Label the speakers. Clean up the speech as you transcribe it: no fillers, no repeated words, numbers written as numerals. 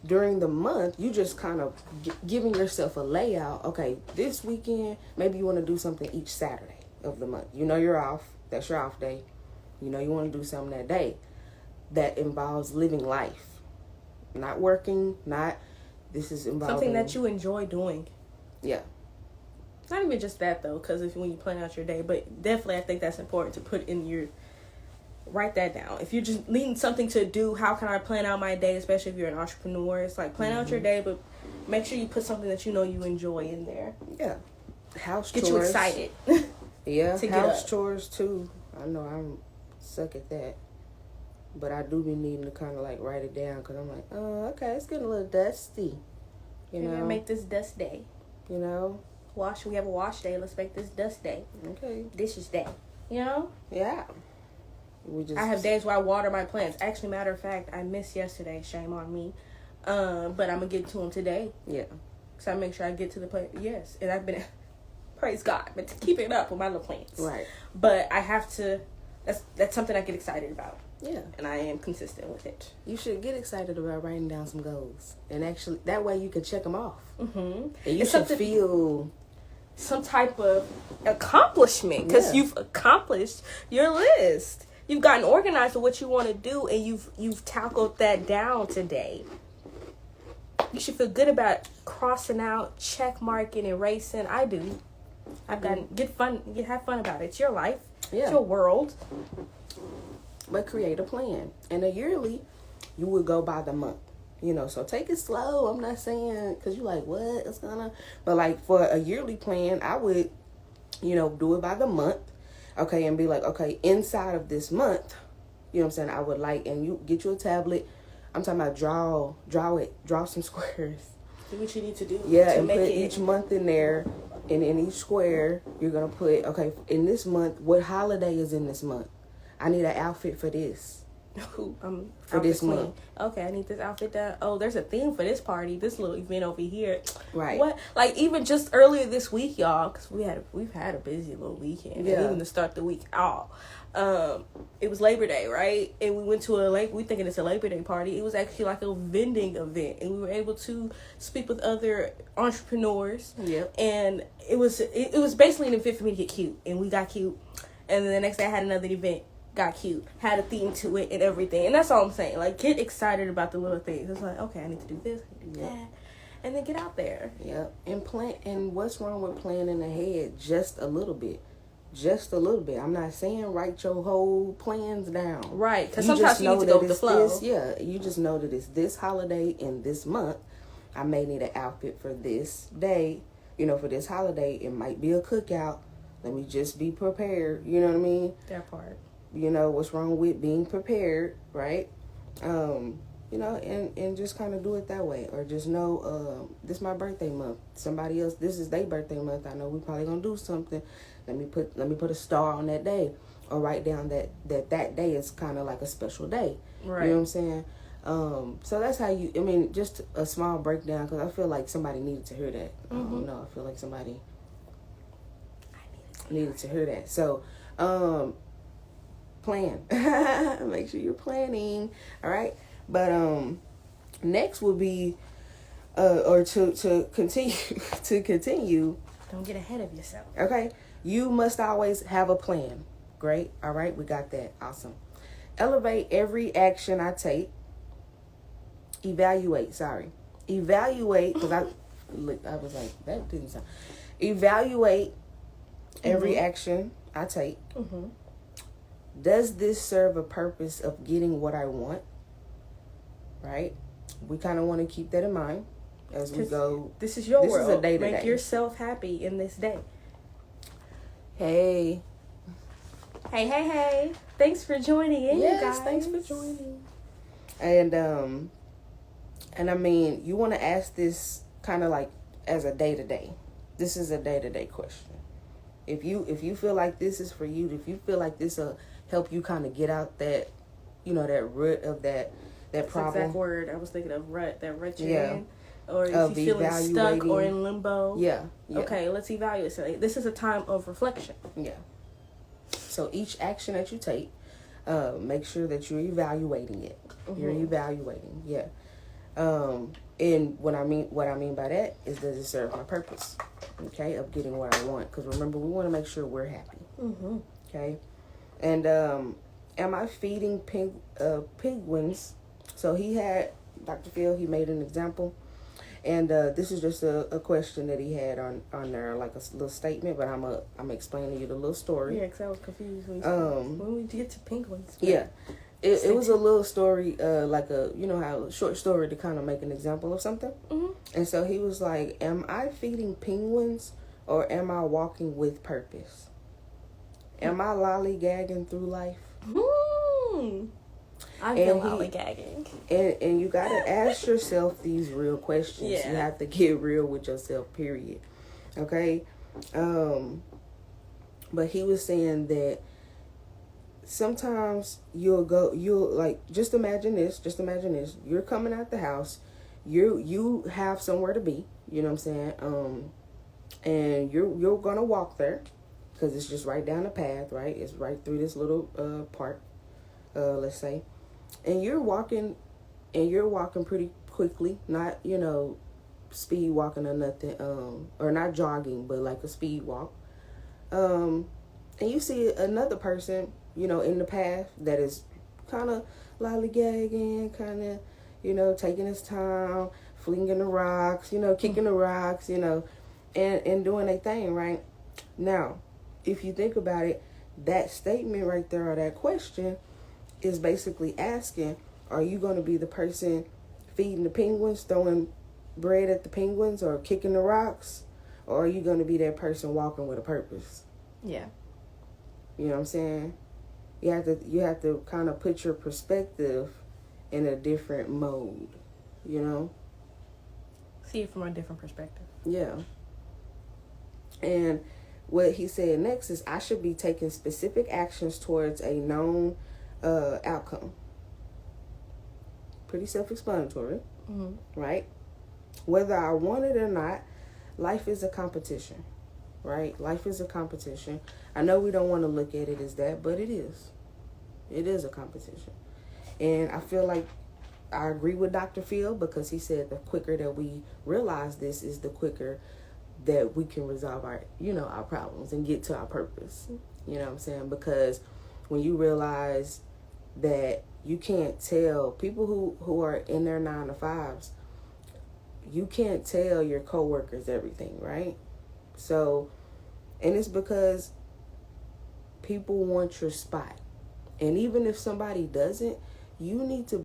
Speaker 1: during the month, you just kind of giving yourself a layout. Okay, this weekend, maybe you want to do something each Saturday of the month. You know you're off. That's your off day. You know you want to do something that day that involves living life. Not working, this is involving...
Speaker 2: something that you enjoy doing.
Speaker 1: Yeah.
Speaker 2: Not even just that, though, because when you plan out your day, but definitely I think that's important to put in your... Write that down. If you're just needing something to do, how can I plan out my day, especially if you're an entrepreneur? It's like, plan out your day, but make sure you put something that you know you enjoy in there.
Speaker 1: Yeah. House
Speaker 2: Get
Speaker 1: chores.
Speaker 2: you excited.
Speaker 1: Yeah, house chores, too. I know I'm suck at that. But I do be needing to kind of, like, write it down, because I'm like, oh, okay, it's getting a little dusty. You know?
Speaker 2: Make this dust day.
Speaker 1: You know?
Speaker 2: We have a wash day. Let's make this dust day.
Speaker 1: Okay.
Speaker 2: Dishes day. You know?
Speaker 1: Yeah.
Speaker 2: I have days where I water my plants. Actually, matter of fact, I missed yesterday. Shame on me. But I'm going to get to them today.
Speaker 1: Yeah.
Speaker 2: So I make sure I get to the plant. Yes. And I've been, praise God, but keeping up with my little plants.
Speaker 1: Right.
Speaker 2: But I have to, that's something I get excited about.
Speaker 1: Yeah.
Speaker 2: And I am consistent with it.
Speaker 1: You should get excited about writing down some goals. And actually, that way you can check them off.
Speaker 2: Mm-hmm.
Speaker 1: And you should feel...
Speaker 2: some type of accomplishment. Because you've accomplished your list. You've gotten organized with what you want to do, and you've tackled that down today. You should feel good about crossing out, check marking, erasing. I do. I've gotten have fun about it. It's your life. Yeah. It's your world.
Speaker 1: But create a plan. And a yearly, you would go by the month. You know, so take it slow. I'm not saying, because you're like, what? It's gonna... But, like, for a yearly plan, I would, do it by the month. Okay, and be like, okay, inside of this month, you know what I'm saying, I would like, and you get you a tablet. I'm talking about draw some squares.
Speaker 2: Do what you need to do.
Speaker 1: Yeah, and put each month in there, and in each square, you're going to put, okay, in this month, what holiday is in this month? I need an outfit for this. For this month.
Speaker 2: Okay, I need this outfit done. Oh, there's a theme for this party, this little event over here.
Speaker 1: Right.
Speaker 2: What? Like, even just earlier this week, y'all, because we've had a busy little weekend. Yeah. And even to start the week out. It was Labor Day, right? And we went to we thinking it's a Labor Day party. It was actually like a vending event, and we were able to speak with other entrepreneurs.
Speaker 1: Yep.
Speaker 2: And it was basically an event for me to get cute, and we got cute. And then the next day I had another event. Got cute, had a theme to it and everything. And that's all I'm saying. Like, get excited about the little things. It's like, okay, I need to do this, I need to do that. And then get out there.
Speaker 1: Yeah. And what's wrong with planning ahead just a little bit? Just a little bit. I'm not saying write your whole plans down.
Speaker 2: Right. Because sometimes you need to go with the flow.
Speaker 1: You just know that it's this holiday in this month. I may need an outfit for this day. For this holiday. It might be a cookout. Let me just be prepared. You know what I mean?
Speaker 2: That part.
Speaker 1: What's wrong with being prepared, right? And just kind of do it that way. Or just know, this is my birthday month. Somebody else, this is their birthday month. I know we probably gonna do something. Let me put a star on that day. Or write down that day is kind of like a special day.
Speaker 2: Right.
Speaker 1: You know what I'm saying? So that's how just a small breakdown, because I feel like somebody needed to hear that.
Speaker 2: Mm-hmm.
Speaker 1: I feel like somebody needed to hear that. So, plan. Make sure you're planning. All right. But next will be or to continue.
Speaker 2: Don't get ahead of yourself.
Speaker 1: Okay. You must always have a plan. Great. All right. We got that. Awesome. Elevate every action I take. Evaluate. Because I was like, that didn't sound. Evaluate every action I take.
Speaker 2: Mm-hmm.
Speaker 1: Does this serve a purpose of getting what I want? Right? We kind of want to keep that in mind as we go.
Speaker 2: This is your world.
Speaker 1: This is a day-to-day.
Speaker 2: Make yourself happy in this day.
Speaker 1: Hey.
Speaker 2: Hey. Thanks for joining in, you guys.
Speaker 1: Thanks for joining. And I mean, you want to ask this kind of like as a day-to-day. This is a day-to-day question. If you feel like this is for you, if you feel like this will help you kind of get out that, that root of that problem.
Speaker 2: That's the exact word I was thinking of, rut you're in. Or if you're feeling stuck or in limbo.
Speaker 1: Yeah.
Speaker 2: Okay, let's evaluate. So this is a time of reflection.
Speaker 1: Yeah. So each action that you take, make sure that you're evaluating it. Mm-hmm. You're evaluating, yeah. And what I mean by that is, does it serve my purpose? Okay, of getting what I want. Because remember, we want to make sure we're happy.
Speaker 2: Mm-hmm.
Speaker 1: Okay, and am I feeding penguins? So he had Dr. Phil. He made an example, and this is just a question that he had on there, like a little statement. But I'm explaining to you the little story.
Speaker 2: Yeah, because I was confused when we get to penguins.
Speaker 1: Yeah. It was a little story, like how a short story to kind of make an example of something.
Speaker 2: Mm-hmm.
Speaker 1: And so he was like, am I feeding penguins or am I walking with purpose? Am I lollygagging through life?
Speaker 2: I've been lollygagging.
Speaker 1: And you got to ask yourself these real questions.
Speaker 2: Yeah.
Speaker 1: You have to get real with yourself, period. Okay? But he was saying that sometimes you'll like, just imagine this, you're coming out the house, you have somewhere to be, you know what I'm saying, and you're gonna walk there because it's just right down the path, right? It's right through this little park, let's say, and you're walking pretty quickly, not speed walking or nothing, or not jogging, but like a speed walk, and you see another person in the path that is kind of lollygagging, kind of, taking his time, flinging the rocks, kicking the rocks, and doing a thing, right? Now, if you think about it, that statement right there, or that question, is basically asking, are you going to be the person feeding the penguins, throwing bread at the penguins, or kicking the rocks? Or are you going to be that person walking with a purpose?
Speaker 2: Yeah.
Speaker 1: You know what I'm saying? You have to kind of put your perspective in a different mode,
Speaker 2: See it from a different perspective.
Speaker 1: Yeah. And what he said next is, I should be taking specific actions towards a known outcome. Pretty self-explanatory, right? Whether I want it or not, life is a competition, right? Life is a competition. I know we don't want to look at it as that, but it is. It is a competition. And I feel like I agree with Dr. Phil, because he said the quicker that we realize this is the quicker that we can resolve our problems and get to our purpose. You know what I'm saying? Because when you realize that you can't tell people who are in their 9-to-5s, you can't tell your coworkers everything, right? So, and it's because people want your spot. And even if somebody doesn't, you need to